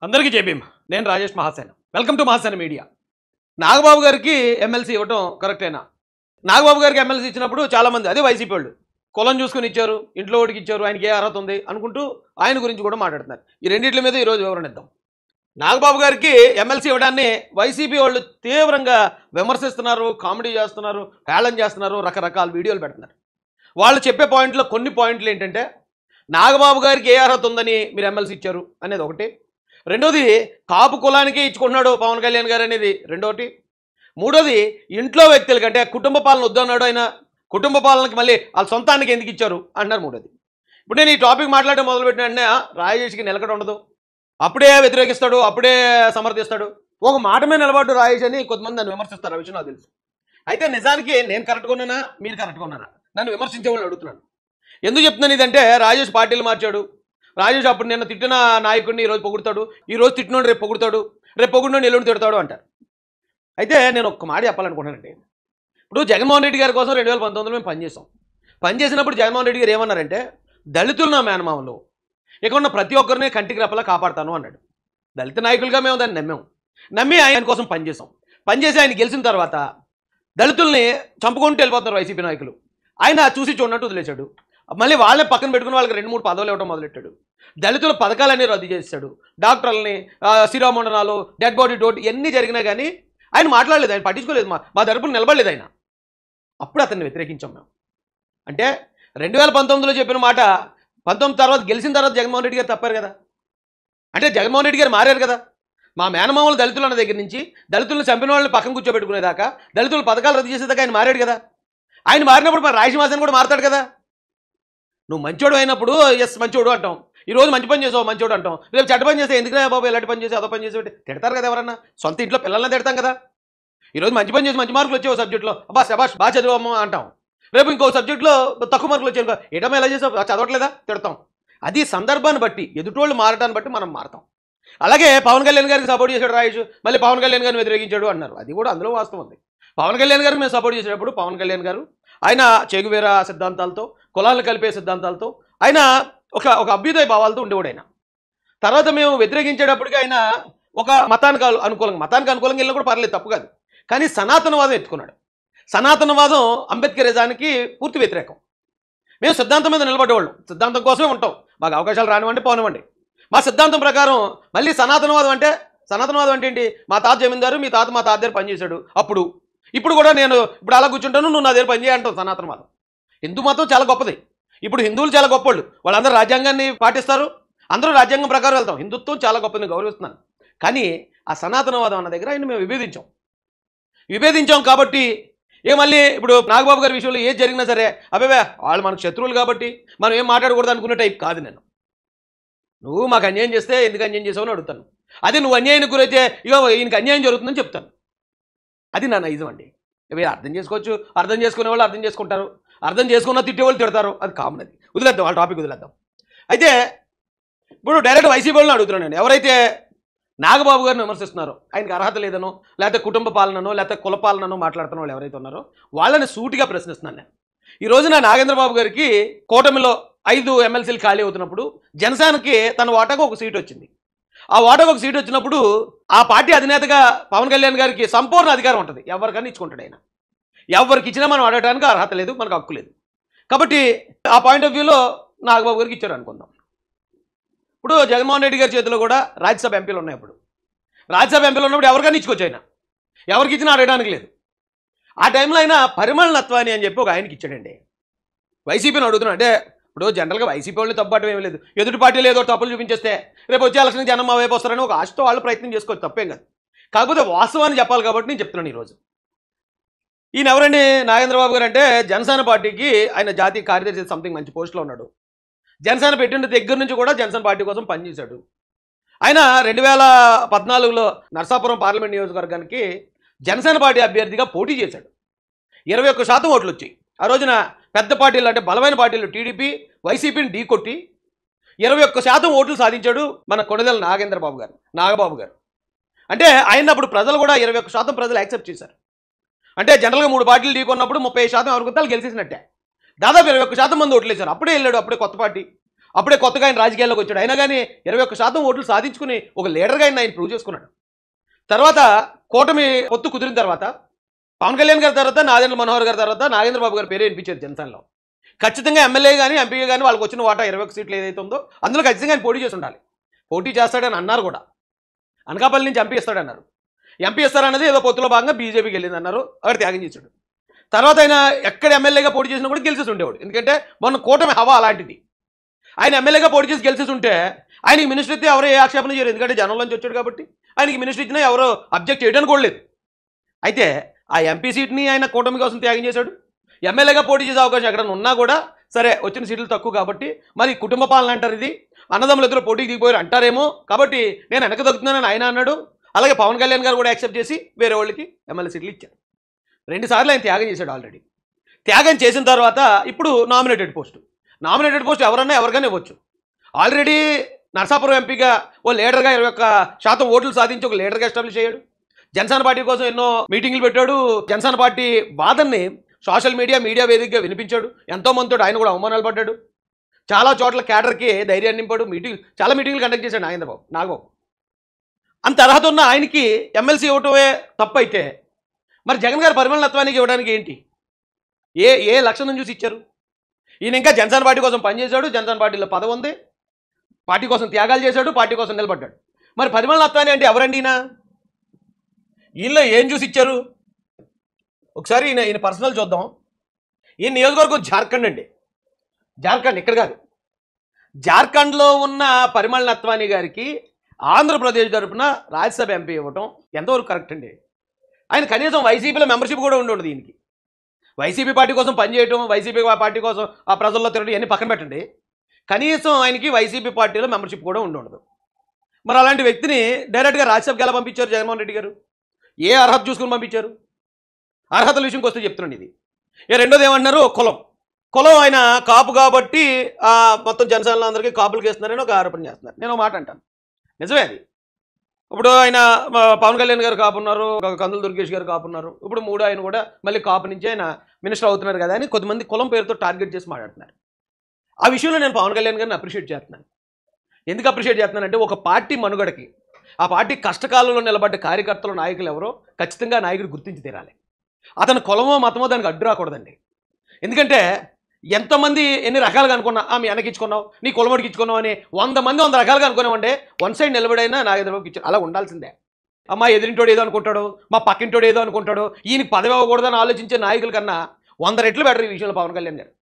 అందరికీ జై భీమ్. నేను Rajesh Mahasena. Welcome to Mahasena media. Nagababu గారికి ఎమ్మెల్సీ ఇవ్వటం కరెక్టేనా? నాగబాబు గారికి ఎమ్మెల్సీ ఇచ్చినప్పుడు చాలామంది అదే వైసీపీ వాళ్ళు కులం చూసుకుని ఇచ్చారు, ఇంట్లో ఓడికి ఇచ్చారు, ఆయనకి ఏ అర్హత ఉంది అనుకుంటూ ఆయన గురించి కూడా మాట్లాడుతున్నారు. ఈ రెండింటి మీద ఈరోజు వివరణ ఇద్దాం. నాగబాబు గారికి ఎమ్మెల్సీ ఇవ్వడాన్ని వైసీపీ వాళ్ళు తీవ్రంగా విమర్శిస్తున్నారు, కామెడీ చేస్తున్నారు, హేళన చేస్తున్నారు, రకరకాల వీడియోలు పెడుతున్నారు. వాళ్ళు చెప్పే పాయింట్లో కొన్ని పాయింట్లు ఏంటంటే, నాగబాబు గారికి ఏ అర్హత ఉందని మీరు ఎమ్మెల్సీ ఇచ్చారు అనేది ఒకటి, రెండోది కాపు కులానికే ఇచ్చుకుంటున్నాడు పవన్ కళ్యాణ్ గారు అనేది రెండోటి, మూడోది ఇంట్లో వ్యక్తుల కంటే కుటుంబ పాలన వద్దన్నాడు ఆయన, కుటుంబ పాలనకి మళ్ళీ వాళ్ళ సొంతానికి ఎందుకు ఇచ్చారు అంటున్నారు మూడోది. ఇప్పుడు నేను ఈ టాపిక్ మాట్లాడడం మొదలుపెట్టిన వెంటనే రాజేష్కి నిలకడ ఉండదు, అప్పుడే వ్యతిరేకిస్తాడు, అప్పుడే సమర్థిస్తాడు, ఒక మాట మీద నిలబడ్డు రాజేష్ అని కొంతమంది నన్ను విమర్శిస్తారు. ఆ విషయం నాకు తెలుసు. అయితే నిజానికి నేను కరెక్ట్గా ఉన్నానా, మీరు కరెక్ట్గా ఉన్నారా నన్ను విమర్శించే వాళ్ళు అడుగుతున్నాను. ఎందుకు చెప్తున్నాను ఇదంటే, రాజేష్ పార్టీలు మార్చాడు. రాజేష్ అప్పుడు నిన్న తిట్టిన నాయకుడిని ఈరోజు పొగుడుతాడు, ఈరోజు తిట్టినోడు రేపు పొగుడుతాడు, రేపు పొగుడినోడు ఎల్లుండి తిడతాడు అంటారు. అయితే నేను ఒక్క మాట చెప్పాలనుకుంటున్నానండి. ఇప్పుడు జగన్మోహన్ రెడ్డి గారి కోసం 2019లో మేము పనిచేసాం. పనిచేసినప్పుడు జగన్మోహన్ రెడ్డి గారు ఏమన్నారంటే, దళితులు నా మేనమామలు, ఇక ఉన్న ప్రతి ఒక్కరిని కంటికి రెప్పలా కాపాడుతాను అన్నాడు. దళిత నాయకులుగా మేము దాన్ని నమ్మి ఆయన కోసం పనిచేసాం. పనిచేసి ఆయన గెలిచిన తర్వాత దళితుల్ని చంపుకుంటూ వెళ్ళిపోతున్నారు వైసీపీ నాయకులు. ఆయన చూసి చూడనట్టు వదిలేశాడు. మళ్ళీ వాళ్ళని పక్కన పెట్టుకుని వాళ్ళకి 2-3 పదవులు ఇవ్వడం మొదలెట్టాడు. దళితుల పథకాలన్నీ రద్దు చేశాడు. డాక్టర్లని, శిరోమండనాలు, డెడ్ బాడీ డోట్ ఇవన్నీ జరిగినా కానీ ఆయన మాట్లాడలేదు, ఆయన పట్టించుకోలేదు, మా తరపున నిలబడలేదు ఆయన. అప్పుడు అతన్ని వ్యతిరేకించాం మేము. అంటే 2019లో చెప్పిన మాట 19 తర్వాత గెలిచిన తర్వాత జగన్మోహన్ రెడ్డి గారు తప్పారు కదా. అంటే జగన్మోహన్ రెడ్డి గారు మారారు కదా. మా మేనమామలు దళితులు అన్న దగ్గర నుంచి దళితులను చంపిన వాళ్ళని పక్కన కూర్చోబెట్టుకునేదాకా, దళితుల పథకాలు రద్దు చేసేదాకా ఆయన మారాడు కదా. ఆయన మారినప్పుడు మరి రాయలసీమ కూడా మారతాడు కదా. నువ్వు మంచోడు అయినప్పుడు ఎస్ మంచోడు అంటాం, ఈరోజు మంచి పని చేసావు మంచోడు అంటాం, రేపు చెడ్డ పని చేస్తే ఎందుకురా బాబు ఇలాంటి పని చేసి అదో పని చేసి తిడతారు కదా. ఎవరన్నా సొంత ఇంట్లో పిల్లల్ని తిడతాం కదా. ఈరోజు మంచి పని చేసి మంచి మార్కులు వచ్చావు సబ్జెక్ట్లో, అబ్బా శబాష్ బాగా చదివాము అంటాం. రేపు ఇంకో సబ్జెక్ట్లో తక్కువ మార్కులు వచ్చాయి, ఏటమ్మా ఎలా చేసావు చదవట్లేదా తిడతాం. అది సందర్భాన్ని బట్టి, ఎదుటోళ్ళు మారటాన్ని బట్టి మనం మారతాం. అలాగే పవన్ కళ్యాణ్ గారికి సపోర్ట్ చేశాడు రాజేష్, మళ్ళీ పవన్ కళ్యాణ్ గారిని వ్యతిరేకించాడు అన్నారు. అది కూడా అందులో వాస్తవం ఉంది. పవన్ కళ్యాణ్ గారికి మేము సపోర్ట్ చేసేటప్పుడు పవన్ కళ్యాణ్ గారు ఆయన చెగువేరా సిద్ధాంతాలతో, కులాలను కలిపే సిద్ధాంతాలతో, ఆయన ఒక అభ్యుదయ భావాలతో ఉండేవాడు ఆయన. తర్వాత మేము వ్యతిరేకించేటప్పటికి ఆయన ఒక మతానికి అనుకూలంగా వెళ్ళినా కూడా పర్లేదు, తప్పు కాదు. కానీ సనాతనవాదం ఎత్తుకున్నాడు. సనాతనవాదం అంబేద్కరిజానికి పూర్తి వ్యతిరేకం. మేము సిద్ధాంతం మీద నిలబడేవాళ్ళం, సిద్ధాంతం కోసమే ఉంటాం. మాకు అవకాశాలు రానివ్వండి పోనివ్వండి. మా సిద్ధాంతం ప్రకారం మళ్ళీ సనాతనవాదం అంటే ఏంటి, మా తాత జమీందారు, మీ తాత మా తాత దగ్గర పనిచేశాడు ఇప్పుడు కూడా నేను ఇప్పుడు అలా కూర్చుంటాను, నువ్వు నా దగ్గర పని చేయంటావు. సనాతనవాదం హిందూ మతం చాలా గొప్పది. ఇప్పుడు హిందువులు చాలా గొప్పవాళ్ళు, వాళ్ళందరూ రాజ్యాంగాన్ని పాటిస్తారు, అందరూ రాజ్యాంగం ప్రకారం వెళ్తాం. హిందుత్వం చాలా గొప్పది, గౌరవిస్తున్నాను. కానీ ఆ సనాతనవాదం అన్న దగ్గర ఆయన మేము విభేదించాం కాబట్టి మళ్ళీ ఇప్పుడు నాగబాబు గారి విషయంలో ఏది జరిగినా సరే అబ్బాబే వాళ్ళు మనకు శత్రువులు కాబట్టి మనం ఏం మాట్లాడకూడదు అనుకునే టైప్ కాదు నేను. నువ్వు మాకు అన్యాయం చేస్తే ఎందుకు అన్యాయం చేసావు అని అడుగుతాను. అదే నువ్వు అన్యాయానికి గురైతే ఇగో ఈయనకి అన్యాయం జరుగుతుందని చెప్తాను. అది నా నైజం అండి. ఇవి అర్థం చేసుకోవచ్చు, అర్థం చేసుకునే వాళ్ళు అర్థం చేసుకుంటారు, అర్థం చేసుకున్న తిట్టేవాళ్ళు తిడతారు, అది కామన్. అది వదిలేద్దాం, వాళ్ళ టాపిక్ వదిలేద్దాం. అయితే ఇప్పుడు డైరెక్ట్ వైసీపీ వాళ్ళని అడుగుతున్నాను నేను. ఎవరైతే నాగబాబు గారిని విమర్శిస్తున్నారో, ఆయనకి అర్హత లేదనో, లేకపోతే కుటుంబ పాలననో, లేకపోతే కుల పాలననో మాట్లాడుతున్న వాళ్ళు ఎవరైతే ఉన్నారో వాళ్ళని సూటిగా ప్రశ్నిస్తున్నాను నేను. ఈ రోజున నాగేంద్రబాబు గారికి కూటమిలో 5 ఎమ్మెల్సీలు ఖాళీ అవుతున్నప్పుడు జనసేనకి తన వాటాకు ఒక సీట్ వచ్చింది. ఆ వాటాకు ఒక సీట్ వచ్చినప్పుడు ఆ పార్టీ అధినేతగా పవన్ కళ్యాణ్ గారికి సంపూర్ణ అధికారం ఉంటుంది. ఎవరికైనా ఇచ్చుకుంటాడు ఆయన. ఎవరికి ఇచ్చినా మనం అడగడానికి అర్హత లేదు, మనకు హక్కు లేదు. కాబట్టి ఆ పాయింట్ ఆఫ్ వ్యూలో నాగబాబు గారికి ఇచ్చారు అనుకుందాం. ఇప్పుడు జగన్మోహన్ రెడ్డి గారి చేతిలో కూడా రాజ్యసభ ఎంపీలు ఉన్నాయి. ఇప్పుడు రాజ్యసభ ఎంపీలు ఉన్నప్పుడు ఎవరికైనా ఇచ్చుకోవచ్చు, ఆయన ఎవరికి ఇచ్చినా అడగడానికి లేదు. ఆ టైంలో ఆయన పరిమళ నత్వాని అని చెప్పి ఒక ఆయనకి ఇచ్చాడండి. వైసీపీని అడుగుతున్నాడు. అంటే ఇప్పుడు జనరల్గా వైసీపీ వాళ్ళని తప్పటం ఏమీ లేదు, ఎదుటి పార్టీలు ఏదో తప్పులు చూపించేస్తే రేపు వచ్చే ఎలక్షన్ జనం మా వైపు వస్తారని ఒక ఆశతో వాళ్ళు ప్రయత్నం చేసుకోవచ్చు, తప్పేం కాదు. కాకపోతే వాస్తవాన్ని చెప్పాలి కాబట్టి నేను చెప్తున్నాను ఈరోజు. ఈయన ఎవరండి నాగేంద్రబాబు గారు అంటే, జనసేన పార్టీకి ఆయన జాతీయ కార్యదర్శి సంథింగ్ మంచి పోస్టులో ఉన్నాడు. జనసేన పెట్టిన దగ్గర నుంచి కూడా జనసేన పార్టీ కోసం పనిచేశాడు. ఆయన 2014లో నరసాపురం పార్లమెంట్ నియోజకవర్గానికి జనసేన పార్టీ అభ్యర్థిగా పోటీ చేశాడు. 21% ఓట్లు వచ్చాయి. ఆ రోజున పెద్ద పార్టీలు అంటే బలమైన పార్టీలు టీడీపీ వైసీపీని ఢీకొట్టి 21% ఓట్లు సాధించాడు మన కొణిదెల నాగబాబు గారు. అంటే ఆయన అప్పుడు ప్రజలు కూడా 21% ప్రజలు యాక్సెప్ట్ చేశారు. అంటే జనరల్గా 3 పార్టీలు ఢీకొన్నప్పుడు 30% ఎవరికి గెలిచేసినట్టే. దాదాపు 21% మంది ఓట్లేశారు. అప్పుడే వెళ్ళాడు, అప్పుడే కొత్త పార్టీ. అప్పుడే కొత్తగా ఆయన రాజకీయాల్లోకి వచ్చాడు. అయినా కానీ 21% ఓట్లు సాధించుకుని ఒక లీడర్గా ఆయన ప్రూవ్ చేసుకున్నాడు. తర్వాత కూటమి పొత్తు కుదిరిన తర్వాత పవన్ కళ్యాణ్ గారి తర్వాత నాదెండ్ల మనోహర్ గారి తర్వాత నాగేంద్ర బాబు గారి పేరు వినిపించేది జనసేనలో. ఖచ్చితంగా ఎమ్మెల్యే కానీ ఎంపీ కానీ వాళ్ళకి వచ్చిన వాటా 21 సీట్లు ఏదైతే ఉందో అందులో ఖచ్చితంగా ఆయన పోటీ చేసి ఉండాలి. పోటీ చేస్తాడని అన్నారు కూడా. అనకాపల్లి నుంచి ఎంపీ ఇస్తాడన్నారు. ఎంపీ ఇస్తారన్నది ఏదో పొత్తులో భాగంగా బీజేపీకి వెళ్ళింది అన్నారు. అక్కడ త్యాగం చేశాడు. తర్వాత ఆయన ఎక్కడ ఎమ్మెల్యేగా పోటీ చేసినా కూడా గెలిచేసి ఉండేవాడు. ఎందుకంటే మొన్న కూటమి హవా అలాంటిది. ఆయన ఎమ్మెల్యేగా పోటీ చేసి గెలిచేసి ఉంటే ఆయనకి మినిస్టర్ ఇస్తే ఎవరో ఏ ఆక్షేపణ చేయరు. ఎందుకంటే జనంలోంచి వచ్చాడు కాబట్టి ఆయనకి మినిస్టర్ ఇచ్చినా ఎవరో అబ్జెక్ట్ చేయడానికి కూడా లేదు. అయితే ఆ ఎంపీ సీట్ని ఆయన కూటమి కోసం త్యాగం చేశాడు. ఎమ్మెల్యేగా పోటీ చేసే అవకాశం ఎక్కడైనా ఉన్నా కూడా సరే వచ్చిన సీట్లు తక్కువ కాబట్టి మరి కుటుంబ పాలన అంటారు, ఇది అన్నదమ్ముల ఇద్దరు పోటీకి దిగిపోయారు అంటారేమో, కాబట్టి నేను వెనక తగ్గుతున్నానని ఆయన అన్నాడు. అలాగే పవన్ కళ్యాణ్ గారు కూడా యాక్సెప్ట్ చేసి వేరే వాళ్ళకి ఎమ్మెల్యే సీట్లు ఇచ్చారు. 2 సార్లు ఆయన త్యాగం చేశాడు. ఆల్రెడీ త్యాగం చేసిన తర్వాత ఇప్పుడు నామినేటెడ్ పోస్ట్ ఎవరన్నా ఎవరికైనా ఇవ్వచ్చు. ఆల్రెడీ నరసాపురం ఎంపీగా ఓ లీడర్గా 21% ఓట్లు సాధించి ఒక లీడర్గా ఎస్టాబ్లిష్ అయ్యాడు. జనసేన పార్టీ కోసం ఎన్నో మీటింగ్లు పెట్టాడు. జనసేన పార్టీ బాధల్ని సోషల్ మీడియా వేదికగా వినిపించాడు. ఎంతో మందితో ఆయన కూడా అవమానాలు పడ్డాడు. చాలా చోట్ల క్యాడర్కి ధైర్యాన్ని నింపాడు. చాలా మీటింగ్లు కండక్ట్ చేశాడు నాగబాబు. అంత అర్హత ఉన్న ఆయనకి ఎమ్మెల్సీ ఇవ్వటమే తప్పు అయితే మరి జగన్ గారి పరిమళత్వానికి ఇవ్వడానికి ఏంటి? ఏ లక్షణం చూసి ఇచ్చారు? ఈయన ఇంకా జనసేన పార్టీ కోసం పనిచేశాడు. జనసేన పార్టీలో పదవి ఉంది. పార్టీ కోసం త్యాగాలు చేశాడు. పార్టీ కోసం నిలబడ్డాడు. మరి పరిమళత్వాన్ని అంటే ఎవరండి ఈయనలో ఏం చూసి ఇచ్చారు? ఒకసారి ఈయన పర్సనల్ చూద్దాం. ఈ నియోజకవర్గం జార్ఖండ్ అండి. జార్ఖండ్ ఇక్కడ కాదు. జార్ఖండ్లో ఉన్న పరిమళ నత్వాని గారికి ఆంధ్రప్రదేశ్ తరఫున రాజ్యసభ ఎంపీ ఇవ్వటం ఎంతవరకు కరెక్ట్ అండి? ఆయన కనీసం వైసీపీలో మెంబర్షిప్ కూడా ఉండదు. దీనికి వైసీపీ పార్టీ కోసం పనిచేయటం, వైసీపీ పార్టీ కోసం ఆ ప్రజల్లో తిరగడం ఇవన్నీ పక్కన పెట్టండి. కనీసం ఆయనకి వైసీపీ పార్టీలో మెంబర్షిప్ కూడా ఉండదు. మరి అలాంటి వ్యక్తిని డైరెక్ట్గా రాజ్యసభకి ఎలా పంపించారు జగన్మోహన్ రెడ్డి గారు? ఏ అర్హత చూసుకుని పంపించారు? అర్హతల విషయంకి వస్తే చెప్తున్నాను ఇది. రెండోది ఏమంటున్నారు? కులం ఆయన కాపు కాబట్టి మొత్తం జనసేనలో అందరికీ కాపులకి వేస్తున్నారని ఒక ఆరోపణ చేస్తున్నారు. నేను ఒక మాట అంటాను, నిజమే అది. ఇప్పుడు ఆయన పవన్ కళ్యాణ్ గారు కాపున్నారు, కందుల దుర్గేష్ గారు కాపున్నారు. ఇప్పుడు ఆయన కూడా మళ్ళీ కాపు నుంచి ఆయన మినిస్టర్ అవుతున్నారు కదా అని కొద్దిమంది కులం పేరుతో టార్గెట్ చేసి మాట్లాడుతున్నారు. ఆ విషయంలో నేను పవన్ కళ్యాణ్ గారిని అప్రిషియేట్ చేస్తున్నాను. ఎందుకు అప్రిషియేట్ చేస్తున్నానంటే ఒక పార్టీ మనుగడకి, ఆ పార్టీ కష్టకాలంలో నిలబడ్డ కార్యకర్తలు, నాయకులు ఎవరో ఖచ్చితంగా నాయకుడు గుర్తించి తీరాలి. అతను కులమో మతమో దానికి అడ్డు రాకూడదండి. ఎందుకంటే ఎంతమంది ఎన్ని రకాలుగా అనుకున్నా మీ వెనకిచ్చుకున్నావు, నీ కులమడికి ఇచ్చుకున్నావు అని 100 మంది 100 రకాలుగా అనుకున్నామంటే వన్ సైడ్ నిలబడైనా నాగేంద్రబాబుకి ఇచ్చారు. అలా ఉండాల్సిందే. మా ఎదిరింటోడు ఏదో అనుకుంటాడు, మా పక్కింటోడు ఏదో అనుకుంటాడు, ఈయనకి పదవి అవ్వకూడదని ఆలోచించే నాయకుల కన్నా 100 రెట్లు బెటర్ ఈ విషయంలో పవన్ కళ్యాణ్ గారు.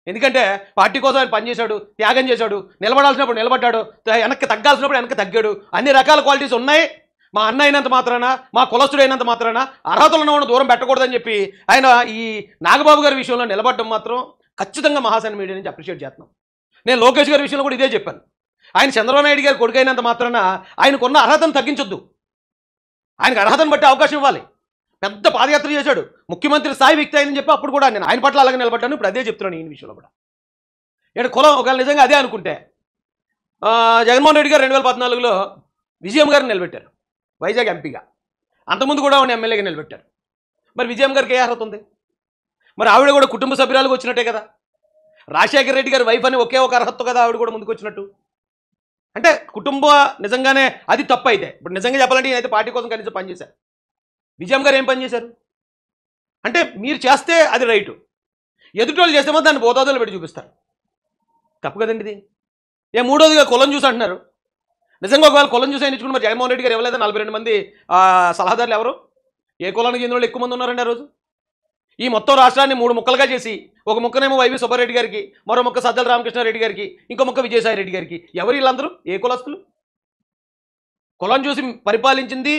ఎందుకంటే పార్టీ కోసం ఆయన పనిచేశాడు, త్యాగం చేశాడు, నిలబడాల్సినప్పుడు నిలబడ్డాడు, వెనక్కి తగ్గాల్సినప్పుడు వెనక్కి తగ్గాడు. అన్ని రకాల క్వాలిటీస్ ఉన్నాయి. మా అన్న అయినంత మాత్రాన, మా కులస్తుడు అయినంత మాత్రాన అర్హతలు ఉన్నవాడిని దూరం పెట్టకూడదని చెప్పి ఆయన ఈ నాగబాబు గారి విషయంలో నిలబడడం మాత్రం ఖచ్చితంగా మహాసేన మీడియా నుంచి అప్రిషియేట్ చేస్తున్నాం. నేను లోకేష్ గారి విషయంలో కూడా ఇదే చెప్పాను. ఆయన చంద్రబాబు నాయుడు గారి కొడుకు అయినంత మాత్రాన ఆయనకున్న అర్హతను తగ్గించొద్దు. ఆయనకు అర్హతను బట్టి అవకాశం ఇవ్వాలి. పెద్ద పాదయాత్ర చేశాడు, ముఖ్యమంత్రి స్థాయి వ్యక్తి అయిందని చెప్పి అప్పుడు కూడా నేను ఆయన పట్ల అలాగే నిలబడ్డాను. ఇప్పుడు అదే చెప్తున్నాను ఈ విషయంలో కూడా. ఇక్కడ కులం ఒకవేళ నిజంగా అదే అనుకుంటే జగన్మోహన్ రెడ్డి గారు 2014లో విజయం గారిని నిలబెట్టారు వైజాగ్ ఎంపీగా. అంతకుముందు కూడా ఆవిడ ఎమ్మెల్యేగా నిలబెట్టారు. మరి విజయం గారికి ఏ అర్హత ఉంది? మరి ఆవిడ కూడా కుటుంబ సభ్యురాలకు వచ్చినట్టే కదా. రాజశేఖర రెడ్డి గారి వైఫ్ అని ఒకే ఒక అర్హత కదా ఆవిడ కూడా ముందుకు వచ్చినట్టు. అంటే కుటుంబ నిజంగానే అది తప్పు అయితే, ఇప్పుడు నిజంగా చెప్పాలంటే నేనైతే పార్టీ కోసం కనీసం పనిచేశాను. విజయం గారు ఏం పని చేశారు అంటే మీరు చేస్తే అది రైటు, ఎదుటోళ్ళు చేస్తేమో దాన్ని బోధాదులు పెట్టి చూపిస్తారు. తప్పు కదండి ఇది. మూడోదిగా కులం చూసి అంటున్నారు. నిజంగా ఒకవేళ కులం చూసి ఆయన మరి జగన్మోహన్ రెడ్డి గారు ఇవ్వలేదా 42 మంది సలహాదారులు ఎవరు? ఏ కులానికి చెందిన వాళ్ళు ఎక్కువ మంది ఉన్నారండి ఆ రోజు? ఈ మొత్తం రాష్ట్రాన్ని 3 ముక్కలుగా చేసి ఒక ముక్కనేమో వైవి సుబ్బారెడ్డి గారికి, మరో ముక్క సజ్జల రామకృష్ణారెడ్డి గారికి, ఇంకో ముక్క విజయసాయి రెడ్డి గారికి. ఎవరు వీళ్ళందరూ? ఏ కులస్తులు? కులం చూసి పరిపాలించింది,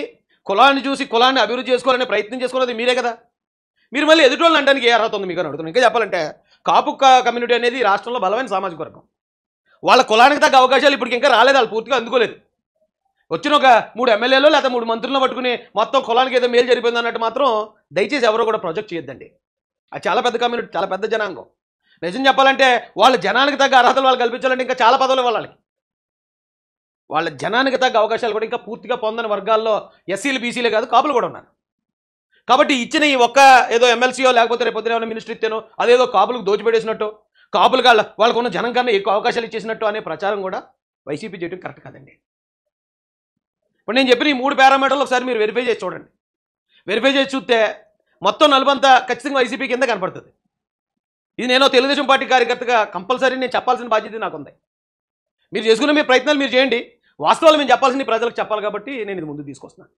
కులాన్ని చూసి కులాన్ని అభివృద్ధి చేసుకోవాలనే ప్రయత్నం చేసుకోవాలి మీరే కదా. మీరు మళ్ళీ ఎదుటోళ్ళని అనడానికి ఏ అర్హత ఉంది మీకు అని అడుగుతున్నాను. ఇంకా చెప్పాలంటే కాపు కమ్యూనిటీ అనేది రాష్ట్రంలో బలమైన సామాజిక వర్గం. వాళ్ళ కులానికి తగ్గ అవకాశాలు ఇప్పటికి ఇంకా రాలేదు, వాళ్ళు పూర్తిగా అందుకోలేదు. వచ్చిన ఒక 3 ఎమ్మెల్యేలు లేదా 3 మంత్రులను పట్టుకుని మొత్తం కులానికి ఏదో మేలు జరిపోయింది అన్నట్టు మాత్రం దయచేసి ఎవరో కూడా ప్రొజెక్ట్ చేయొద్దండి. అది చాలా పెద్ద కమ్యూనిటీ, చాలా పెద్ద జనాంగం. నిజం చెప్పాలంటే వాళ్ళ జనానికి తగ్గ అర్హతలు వాళ్ళు కల్పించాలంటే ఇంకా చాలా పదవులు ఇవ్వాలి. వాళ్ళ జనానికి తగ్గ అవకాశాలు కూడా ఇంకా పూర్తిగా పొందని వర్గాల్లో ఎస్సీలు, బీసీలే కాదు కాపులు కూడా ఉన్నారు. కాబట్టి ఇచ్చిన ఈ ఒక్క ఏదో ఎమ్మెల్సీయో లేకపోతే రేపు పొద్దున ఏమైనా మినిస్టర్ ఇస్తేనో అదేదో కాపులకు దోచిపెట్టేసినట్టు, కాపులు వాళ్ళకున్న జనం కన్నా ఎక్కువ అవకాశాలు ఇచ్చేసినట్టు అనే ప్రచారం కూడా వైసీపీ చేయడం కరెక్ట్ కాదండి. ఇప్పుడు నేను చెప్పిన ఈ 3 పారామీటర్లు ఒకసారి మీరు వెరిఫై చేసి చూడండి. వెరిఫై చేసి చూస్తే మొత్తం నలుబంతా ఖచ్చితంగా వైసీపీ కింద కనపడుతుంది. ఇది నేను తెలుగుదేశం పార్టీ కార్యకర్తగా కంపల్సరీ నేను చెప్పాల్సిన బాధ్యత నాకు ఉంది. మీరు చేసుకునే మీ ప్రయత్నాలు మీరు చేయండి. వాస్తవాలు మేము చెప్పాల్సింది ప్రజలకు చెప్పాలి కాబట్టి నేను ఇది ముందుకు తీసుకొస్తున్నాను.